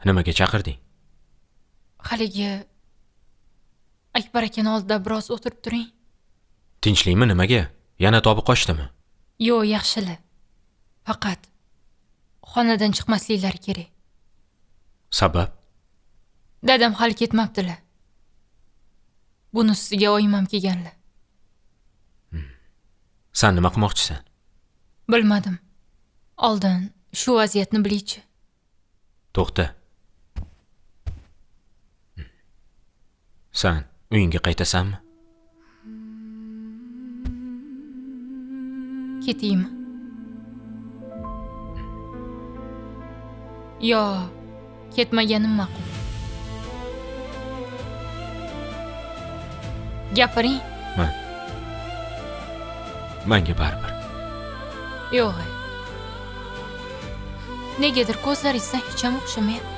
Nimaga chaqirding? Haligi Akbar akani oldida biroz o'tirib turing. Tinchlikmi nimaga? Yana tobi qochdimi? Yo'q, yaxshili. Faqat xonadan chiqmasliklari kerak. Sabab? Dadam hali ketmabdilar. Buni ustiga oyim ham kelganlar. Sen nima qilmoqchisan? Bilmadim. Oldin shu vaziyatni bilingchi. To'xta. Sen uyingga qaytasanmi? Ketaymi? Yo, ketmaganim ma'qul. Gapiring. Menga baribir. Yo'q. Negadir ko'zlaringizdan hech ham o'xshamayapti.